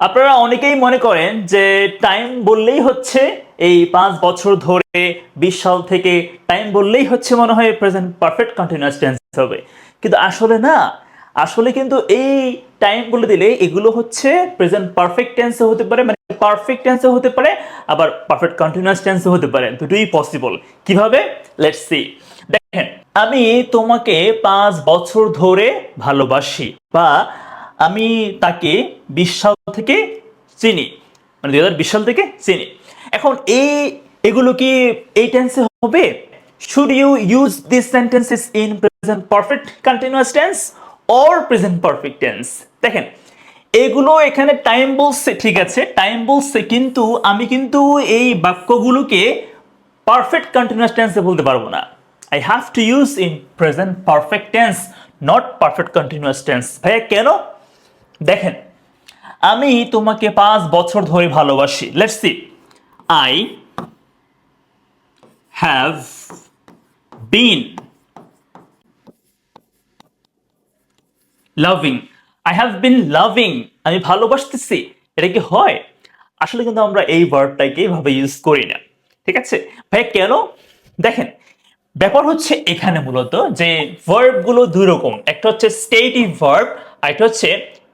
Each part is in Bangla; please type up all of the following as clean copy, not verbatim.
আপনারা অনেকেই মনে করেন যে টাইম বললেই হচ্ছে এই 5 বছর ধরে 20 সাল থেকে টাইম বললেই হচ্ছে মনে হয় প্রেজেন্ট পারফেক্ট কন্টিনিউয়াস টেন্স হবে, কিন্তু আসলে না। আসলে কিন্তু এই টাইম বলে দিলে এগুলো হচ্ছে প্রেজেন্ট পারফেক্ট টেন্সে হতে পারে, মানে পারফেক্ট টেন্সে হতে পারে, আবার পারফেক্ট কন্টিনিউয়াস টেন্সে হতে পারে, দুটোই পসিবল। কিভাবে? Let's see. দেখেন, আমি তোমাকে 5 বছর ধরে ভালোবাসি, বা আমি তাকে 20 সাল থেকে চিনি, মানে 2020 সাল থেকে চিনি। এখন এগুলো কি এই টেন্সে হবে? Should you use this sentences in present perfect continuous tense or present perfect tense? দেখেন, এগুলো এখানে টাইম বলছে, ঠিক আছে, টাইম বলছে, কিন্তু আমি কিন্তু এই বাক্যগুলোকে পারফেক্ট কন্টিনিউয়াস টেন্সে বলতে পারবো না। I have to use in present perfect tense, not perfect continuous tense. ভাইয়া কেন? দেখেন, আমি তোমাকে 5 বছর ধরে ভালোবাসি। Let's see. I have bin loving. I have bin loving, আমি ভালোবাসতেছি। এটা কি হয়? আসলে কিন্তু আমরা এই ভার্বটাকে এইভাবে ইউজ করি না, ঠিক আছে ভাই? কেন? দেখেন, ব্যাপার হচ্ছে এখানে মূলত যে ভার্ব গুলো দুই রকম, একটা হচ্ছে স্টেটিভ ভার্ব, আর একটা হচ্ছে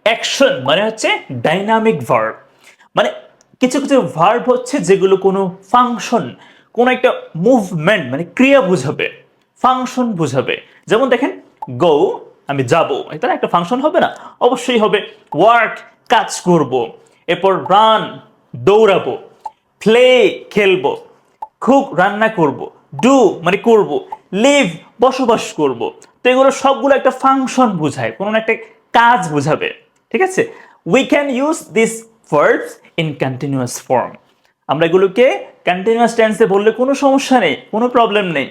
অ্যাকশন, মানে হচ্ছে ডাইনামিক ভার্ব। মানে কিছু কিছু ভার্ব হচ্ছে যেগুলো কোনো ফাংশন, কোনো একটা মুভমেন্ট, মানে ক্রিয়া বুঝাবে, ফাংশন বুঝাবে। যেমন দেখেন, গো, আমি যাব, এটা একটা ফাংশন হবে না? অবশ্যই হবে। ওয়ার্ক, কাজ করব। এরপর রান, দৌড়াবো। প্লে, খেলবো। কুক, রান্না করব। ডু মানে করব। লিভ, বসবাস করব। তো এগুলো সবগুলো একটা ফাংশন বোঝায়, কোনো একটা কাজ বোঝাবে, ঠিক আছে? We can use this verbs in continuous form. আমরা এগুলোকে কন্টিনিউয়াস টেন্সে বললে কোনো সমস্যা নেই, কোনো প্রবলেম নেই।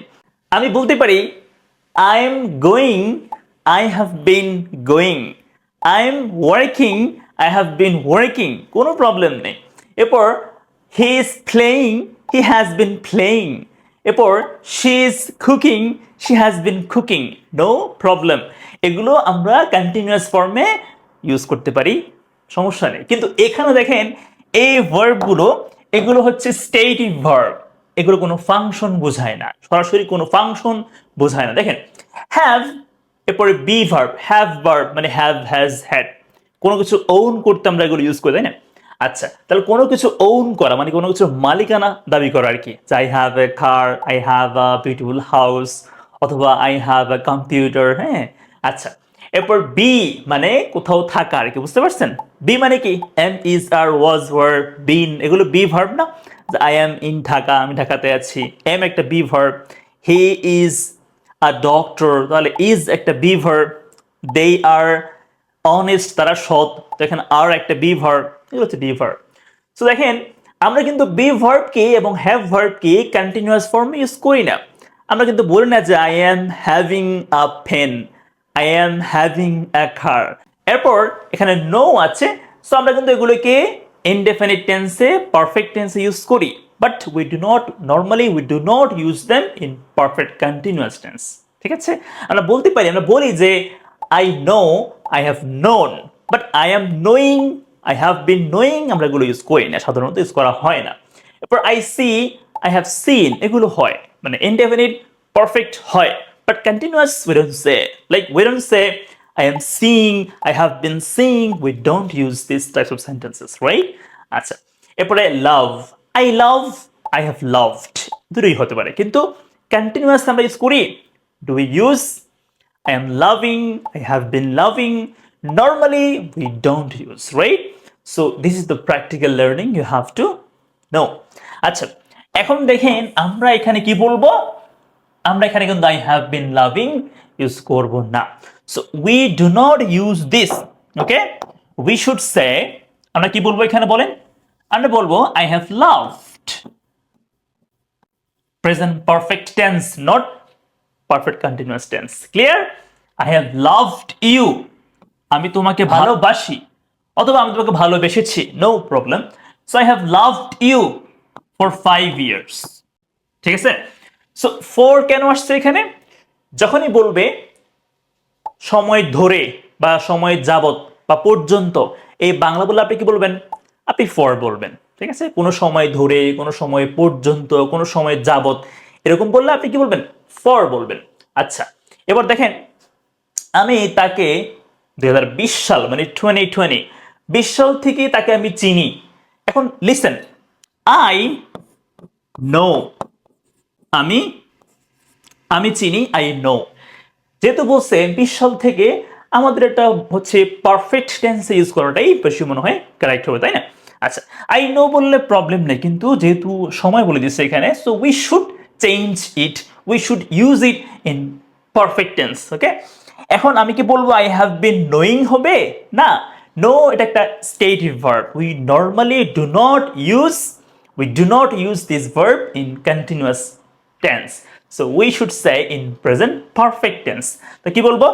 আমি বলতে পারি, I am going, I have been going. I am working, I have been working, কোনো প্রবলেম নেই। এরপর he is playing, he has been playing. এরপর she is cooking, she has been cooking, no problem. এগুলো আমরা কন্টিনিউয়াস ফর্মে ইউজ করতে পারি, সমস্যা নেই। কিন্তু এখানে দেখেন, এই ভার্বগুলো, এগুলো হচ্ছে স্টেটিভ ভার্ব, এগুলো কোনো ফাংশন বোঝায় না, সরাসরি কোনো ফাংশন বোঝায় না। দেখেন, হ্যাভ, এরপরে বি ভার্ব, হ্যাভ ভার্ব মানে হ্যাভ, হ্যাজ, হ্যাড, কোনো কিছু ওন করতে আমরা এগুলো ইউজ করি, তাই না? আচ্ছা, তাহলে কোনো কিছু ওন করা মানে কোনো কিছু মালিকানা দাবি করা আর কি। I have a car, I have a beautiful house, অথবা আই হ্যাভ আ কম্পিউটার। হ্যাঁ, আচ্ছা। এরপর বি মানে কোথাও থাকা আর কি, বুঝতে পারছেন? বি মানে কি? Am, is, are, was, were, been, এগুলো বি ভার্ব না? আই এম ইন ঢাকা, আমি ঢাকাতে আছি, এম একটা be verb. He is a doctor, তাহলে ইজ একটা be verb. They are honest, তারা সৎ, তো এখানে আর একটা বি ভার্ব, এগুলো হচ্ছে বি ভার্ব। সো দেখেন, আমরা কিন্তু বি ভার্ব কি এবং হ্যাভ ভার্ব কি কন্টিনিউয়াস ফর্মে ইউজ করি না। আমরা কিন্তু বলি না যে I am having a pen, I am having a car. এরপর এখানে নো আছে, সো আমরা কিন্তু এগুলোকে ইনডেফিনিট টেন্সে, পারফেক্ট টেন্সে ইউজ করি, but we do not, normally we do not use them in perfect continuous tense, ঠিক আছে? আমরা বলতে পারি, আমরা বলি যে I know, I have known, but I M knowing, I have been knowing, আমরা এগুলো ইউজ করি না, সাধারণত ইউজ করা হয় না। এরপর I see, I have seen, এগুলো হয়, মানে ইনডেফিনিট পারফেক্ট হয়, but continuous we don't say. Like we don't say I am seeing, I have been seeing. We don't use these types of sentences, right? আচ্ছা, এরপরে love, I love, I have loved, দুটোই হতে পারে, কিন্তু কন্টিনিউয়াস আমরা ইউজ করি। Do we use I am loving, I have been loving? Normally we don't use, right? So this is the practical learning you have to know. আচ্ছা, এখন দেখেন আমরা এখানে কি বলবো? আমরা এখানে কিন্তু I have been loving use করব না। So we do not use this, okay? We should say, আমরা কি বলবো এখানে বলেন? আমরা বলবো I have loved, present perfect tense, not perfect continuous tense. Clear? I have loved you, আমি তোমাকে ভালোবাসি, অথবা আমি তোমাকে ভালোবেসেছি, no problem. So I have loved you for 5 years, ঠিক আছে? সো ফর কেন আসছে এখানে? যখনই বলবে সময় ধরে বা সময় যাবত বা পর্যন্ত, এই বাংলা বললে আপনি কি বলবেন? আপনি ফর বলবেন, ঠিক আছে? কোনো সময় ধরে, কোনো সময় পর্যন্ত, কোনো সময় যাবত, এরকম বললে আপনি কি বলবেন? ফর বলবেন। আচ্ছা, এবার দেখেন, আমি তাকে 2020 সাল মানে 2020 সাল থেকে তাকে আমি চিনি। এখন লিসেন, আই নো, আমি আমি চিনি, আই নো। যেহেতু বলছে 20 সাল থেকে, আমাদের এটা হচ্ছে পারফেক্ট টেন্সে ইউজ করাটাই বেশি মনে হয় কারেক্ট হবে, তাই না? আচ্ছা, আই নো বললে প্রবলেম নেই, কিন্তু যেহেতু সময় বলে দিচ্ছে এখানে, so we should change it, we should use it in perfect tense. Okay, এখন আমি কি বলবো আই হ্যাভ বিন নোয়িং হবে? না, নো এটা একটা stative verb. We do not use this verb in continuous tense. So we should say in present perfect tense. তো কি বলবো?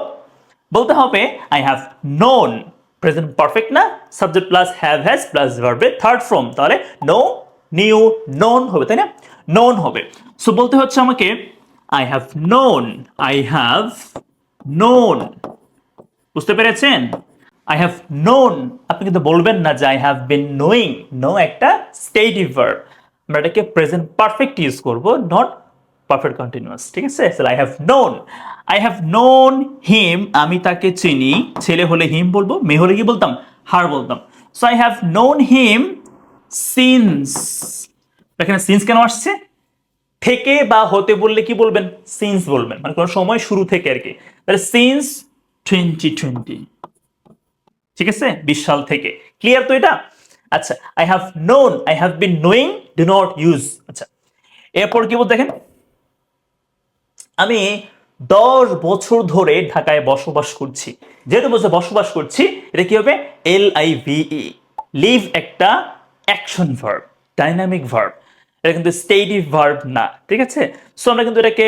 বলতে হবে I have known, present perfect না, subject plus have has plus verb এর third form, তাহলে know, knew, known হবে, তাই না? known হবে। সো বলতে হচ্ছে আমাকে I have known, I have known, বুঝতে পেরেছেন? আই হ্যাভ নোন, আপনি কিন্তু বলবেন না যে I have been knowing. Know একটা স্টেটিভ ভার্ব, আমরা এটাকে প্রেজেন্ট পারফেক্ট ইউজ করব, নট পারফেক্ট কন্টিনিউয়াস, ঠিক আছে? I have known, I have known him, আমি তাকে চিনি। ছেলে হলে হিম বলবো, মেয়ে হলে কি বলতাম? হার বলতাম। So I have known him since, এখানে সিন্স কেন আসছে? থেকে বা হতে বললে কি বলবেন? সিন্স বলবেন, মানে কোনো সময় শুরু থেকে আর কি। তাহলে সিন্স 2020, ঠিক আছে? 20 সাল থেকে। ক্লিয়ার তো এটা? আচ্ছা, I have known, I have been knowing, do not use. আচ্ছা, এরপর কি বল দেখেন, আমি 10 বছর ধরে ঢাকায় বসবাস করছি। যেহেতু বলছে বসবাস করছি, এটা কি হবে? LIVE, লিভ একটা অ্যাকশন ভার্ব, ডাইনামিক ভার্ব, এটা কিন্তু স্টেটিভ ভার্ব না, ঠিক আছে? সো আমরা কিন্তু এটাকে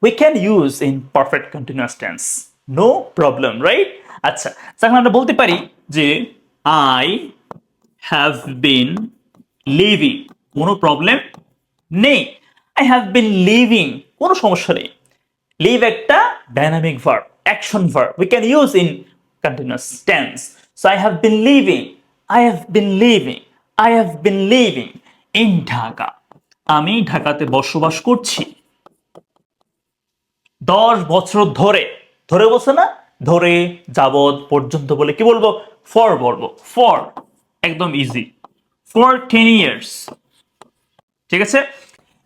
we can use in perfect continuous tense, no problem, right? আচ্ছা, তখন আমরা বলতে পারি যে আই হ্যাভ বিন লিভিং, কোনো প্রবলেম নেই। আই হ্যাভ বিন লিভিং, কোনো সমস্যা নেই। লিভ একটা dynamic verb, action verb, we can use in continuous tense. So I have been living, I have been living, I have been living in Dhaka, আমি ঢাকাতে বসবাস করছি 10 বছর ধরে। ধরে বলছে না, ধরে, যাবত, পর্যন্ত বলে কি বলবো? ফর বলবো, ফর, একদম ইজি, ফর 10 years, ঠিক আছে?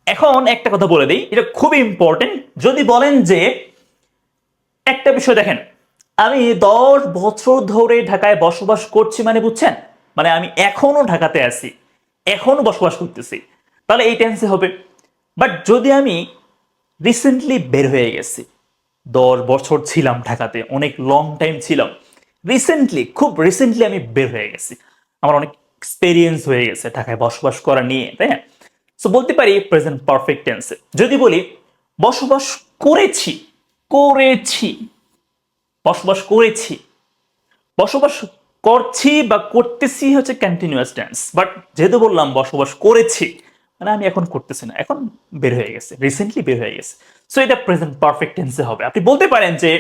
এখন একটা কথা বলে দিই, এটা খুবই ইম্পর্টেন্ট। যদি বলেন যে একটা বিষয় দেখেন, আমি 10 বছর ধরে ঢাকায় বসবাস করছি, মানে বুঝছেন, মানে আমি এখনো ঢাকাতে আছি, এখনো বসবাস করতেছি, তাহলে এই টেন্সে হবে। বাট যদি আমি রিসেন্টলি বের হয়ে গেছি, 10 বছর ছিলাম ঢাকাতে, অনেক লং টাইম ছিলাম, রিসেন্টলি, খুব রিসেন্টলি আমি বের হয়ে গেছি, আমার অনেক এক্সপেরিয়েন্স হয়ে গেছে ঢাকায় বসবাস করা নিয়ে, তাই না? সো বলতে পারি প্রেজেন্ট পারফেক্ট টেন্সে। যদি বলি বসবাস করেছি, করেছি, বসবাস করেছি, বসবাস করছি বা করতেছি হচ্ছে কন্টিনিউয়াস টেন্স। বাট যেহেতু বললাম বসবাস করেছি, মানে আমি এখন করতেছি না, এখন বের হয়ে গেছে, রিসেন্টলি বের হয়ে গেছে। সো এটা প্রেজেন্ট পারফেক্ট টেন্সে হবে। আপনি বলতে পারেন যে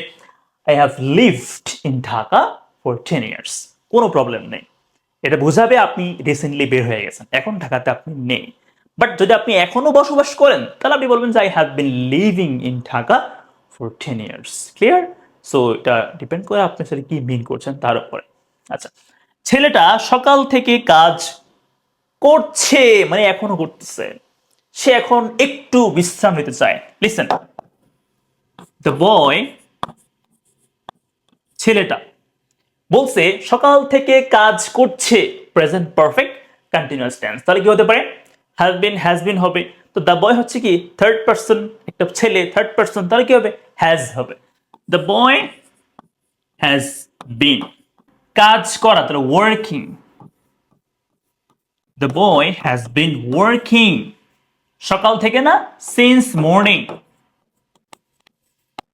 I have lived in Dhaka for 10 years, কোনো প্রবলেম নেই। এটা বোঝাবে আপনি রিসেন্টলি বের হয়ে গেছেন, এখন ঢাকাতে আপনি নেই। বাট যদি আপনি এখনো বসবাস করেন, তাহলে আপনি বলবেন যে I have been living in Dhaka for 10 years। Clear? So এটা ডিপেন্ড করে আপনি সেটা কি মিন করছেন তার উপরে। আচ্ছা, ছেলেটা সকাল থেকে কাজ করছে, মানে এখনো করতেছে, সে এখন একটু বিশ্রাম নিতে চায়। লিসেন, দ্য বয়, ছেলেটা বলছে সকাল থেকে কাজ করছে, প্রেজেন্ট পারফেক্ট কন্টিনিউয়াস টেন্স, তাহলে কি হতে পারে? হ্যাভ বিন, হ্যাজ বিন হবে। তো দ্য বয় হচ্ছে কি থার্ড পারসন, একটা ছেলে থার্ড পারসন, তাহলে কি হবে? হ্যাজ হবে। দ্য বয় হ্যাজ বিন, কাজ করা, তাহলে working, the boy has been working, সকাল থেকে না, সিন্স মর্নিং,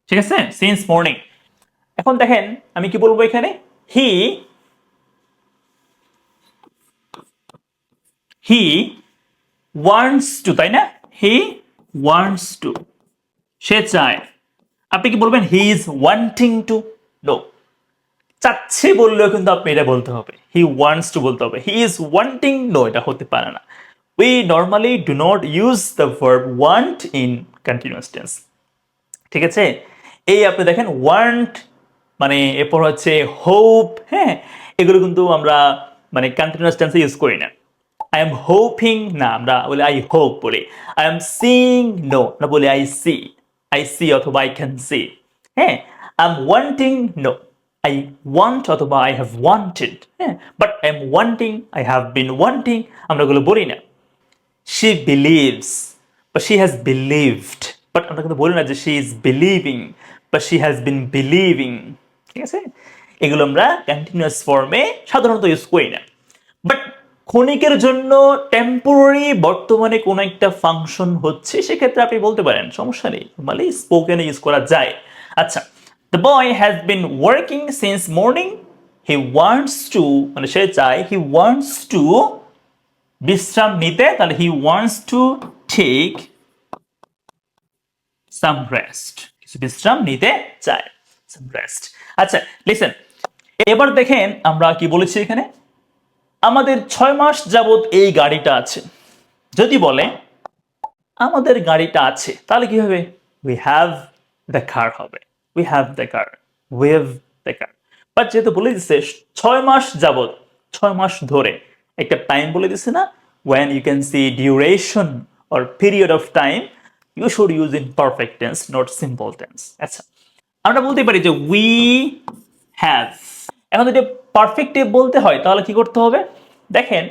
ঠিক আছে? Since morning. এখন দেখেন আমি কি বলবো এখানে, হি হি ওয়ান্টস টু, তাই না? হি ওয়ান্টস টু, সে চায়। আপনি কি বলবেন he is wanting to? No, চাচ্ছে বললেও কিন্তু আপনি এটা বলতে হবে, হি ওয়ান্টস টু বলতে হবে, হি ইজ ওয়ান্টিং, নো এটা হতে পারে না। We normally do not use the verb want in continuous tense. ঠিক আছে, এই আপনি দেখেন ওয়ান্ট মানে এরপর হচ্ছে হোপ, হ্যাঁ, এগুলো কিন্তু আমরা মানে কন্টিনিউয়াস টেন্সে ইউজ করি না। আই এম হোপিং না, আমরা বলি আই হোপ বলি। আই এম সিং, নো আমরা বলি আই সি অথবা আই ক্যান সি। হ্যাঁ, I am wanting, no I want অথবা আই হ্যাভ ওয়ান্টেড। হ্যাঁ, but I am wanting, I have been wanting, আমরা এগুলো বলি না। she believes but she has believed, but আমরা কিন্তু বলি না যে she is believing but she has been believing। ঠিক আছে, এগুলো আমরা কন্টিনিউয়াস ফর্মে সাধারণত ইউজ করি না। বাট ক্ষণিকের জন্য টেম্পোরারি বর্তমানে কোনো একটা ফাংশন হচ্ছে, সেক্ষেত্রে আপনি বলতে পারেন, সমস্যা নেই, মানে স্পোকেনে ইউজ করা যায়। আচ্ছা, the boy has been working since morning, he wants to মানে সে চায়, হি ওয়ান্টস টু বিশ্রাম নিতে, তাহলে he wants to take some rest, কিছু বিশ্রাম নিতে চায়, সাম রেস্ট। আচ্ছা লিসেন, এবার দেখেন আমরা কি বলেছি এখানে, আমাদের 6 মাস যাবত এই গাড়িটা আছে। যদি বলে আমাদের গাড়িটা আছে, তাহলে কি হবে, উই হ্যাভ দ্য কার হবে, we have the car, we have the car. But যেহেতু বলে দিচ্ছে 6 মাস যাবত, 6 মাস ধরে, একটা টাইম বলে দিচ্ছে না, when you can see duration or period of time, you should use in perfect tense, not simple tense। আচ্ছা, আমরা বলতে পারি যে উই হ্যাভ। এখন যদি পারফেক্টে বলতে হয় তাহলে কি করতে হবে, দেখেন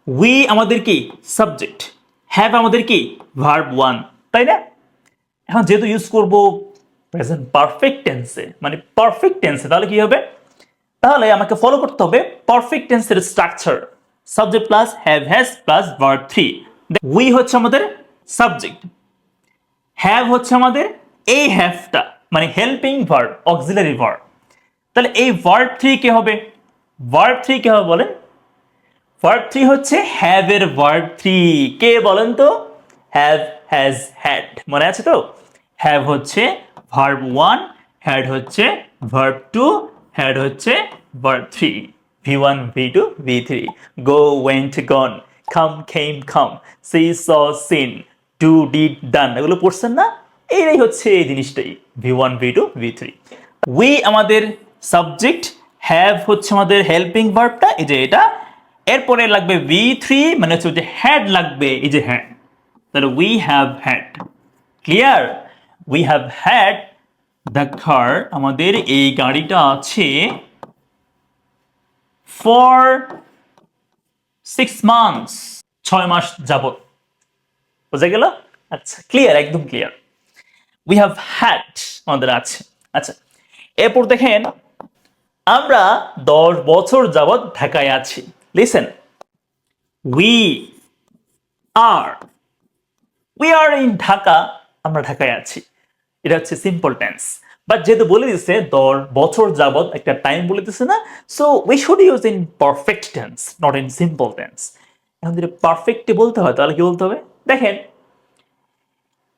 উই আমাদের কি সাবজেক্ট, হ্যাভ আমাদের কি ভার্ব ওয়ান, তাই না? এখন যেহেতু ইউজ করব প্রেজেন্ট পারফেক্ট টেন্সে, মানে পারফেক্ট টেন্সে, তাহলে কি হবে, তাহলে আমাকে ফলো করতে হবে পারফেক্ট টেন্সের structure, subject plus have has plus verb three. We হচ্ছে আমাদের সাবজেক্ট, হ্যাভ হচ্ছে আমাদের এই হ্যাভটা মানে হেল্পিং ভার্ব, অক্সিলারি ভার্ব। তাহলে এই ভার্ব থ্রি কে হবে, ভার্ব থ্রি কে হবে বলেন, ভার্ব থ্রি হচ্ছে হ্যাভ এর ভার্ব থ্রি, কে বলেন তো, হ্যাভ হ্যাজ হ্যাড, মনে আছে তো? হ্যাভ হচ্ছে ভার্ব ওয়ান, হ্যাড হচ্ছে ভার্ব টু, হ্যাড হচ্ছে verb three, V one V two V three, go went gone, come came come, see saw seen, do did done, এগুলো পড়ছেন না? এইটাই হচ্ছে এই জিনিসটাই, V one V two V three. We আমাদের সাবজেক্ট, হ্যাভ হচ্ছে আমাদের হেল্পিং ভার্বটা, এই যে এটা, এরপরে লাগবে ভি থ্রি মানে হচ্ছে যে হ্যাড লাগবে, এই যে হ্যাড, তাহলে we have had. Clear, we have had the car, আমাদের এই গাড়িটা আছে, ফর 6 মান্থস, 6 মাস যাবত। বোঝা গেল? আচ্ছা, ক্লিয়ার, একদম ক্লিয়ার। উই হ্যাভ হ্যাড আমাদের আছে। আচ্ছা, এরপর দেখেন আমরা 10 বছর যাবত ঢাকায় আছি। Listen, we are, we are in Dhaka, আমরা ঢাকায় আছি, এটা হচ্ছে সিম্পল টেন্স। বাট যেহেতু বলে দিচ্ছে 10 বছর যাবত, একটা টাইম বলে দিচ্ছে না, so we should use in perfect tense, not in simple tense. এখন যদি পারফেক্টে বলতে হয় তাহলে কি বলতে হবে, দেখেন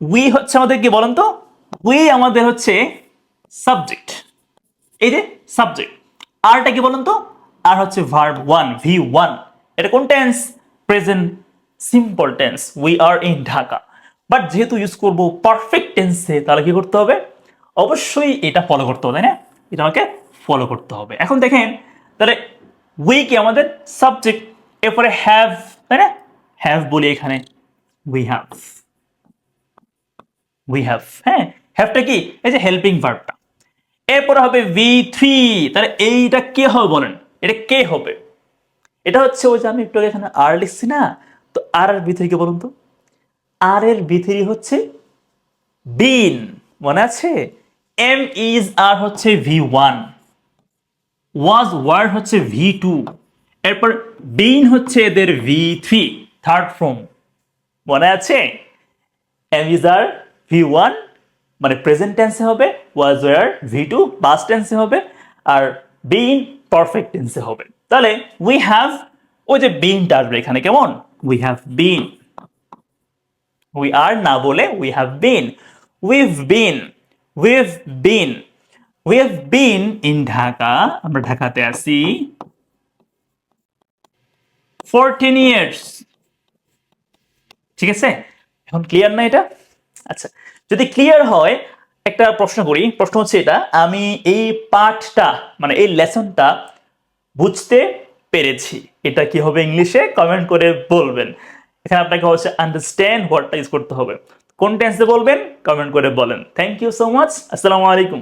উই হচ্ছে আমাদের কি বলেন তো, উই আমাদের হচ্ছে সাবজেক্ট, এই যে সাবজেক্ট, আরটা কি বলেন তো, আর হচ্ছে ভার্ব ওয়ান, ভি ওয়ান, এটা কোন tense, present simple tense, we are in Dhaka. But যেহেতু ইউজ করবো পারফেক্ট টেন্সে, তাহলে কি করতে হবে, অবশ্যই এটা ফলো করতে হবে, তাই না? এটা আমাকে ফলো করতে হবে। এখন দেখেন তাহলে উই কি আমাদের সাবজেক্ট, এরপরে হ্যাভ, তাই না? হ্যাভ বলি এখানে, উই হ্যাভ, উই হ্যাভ, হ্যাঁ, হ্যাভটা কি, এই যে হেল্পিং ভার্বটা। এরপরে হবে ভি থ্রি, তাহলে এইটা কে হবে বলেন, এটা কে হবে, এটা হচ্ছে ওই যে আমি একটু এখানে আর লিখছি না, তো আর এর ভি থ্রি কে বলুন তো, আর এর ভি থ্রি হচ্ছে বিন, মনে আছে? এম ইজ আর হচ্ছে ভি ওয়ান, ওয়াজ ওয়ার্ড হচ্ছে ভি টু, এরপর বিন হচ্ছে এদের ভি থ্রি, থার্ড ফর্ম, মনে আছে? Am is are V one মানে প্রেজেন্ট টেন্সে হবে, was were V two past টেন্সে হবে, আর বিন পারফেক্ট টেন্সে হবে। তাহলে উই হ্যাভ, ওই যে বিনটা আসবে এখানে, কেমন, we have been, we are না বলে we have been, we've been, we've been, we have been in Dhaka, আমরা ঢাকাতে আছি 14 ইয়ার্স। ঠিক আছে, এখন ক্লিয়ার না এটা? আচ্ছা, যদি ক্লিয়ার হয় একটা প্রশ্ন করি। প্রশ্ন হচ্ছে এটা, আমি এই পাঠটা মানে এই লেসনটা বুঝতে পেরেছি, এটা কি হবে ইংলিশে? কমেন্ট করে বলবেন। এখানে আপনাকে হচ্ছে আন্ডারস্ট্যান্ড ওয়ার্ডটা ইউজ করতে হবে। কোন টেন্সে বলবেন কমেন্ট করে বলেন। Thank you so much. আসসালামু আলাইকুম।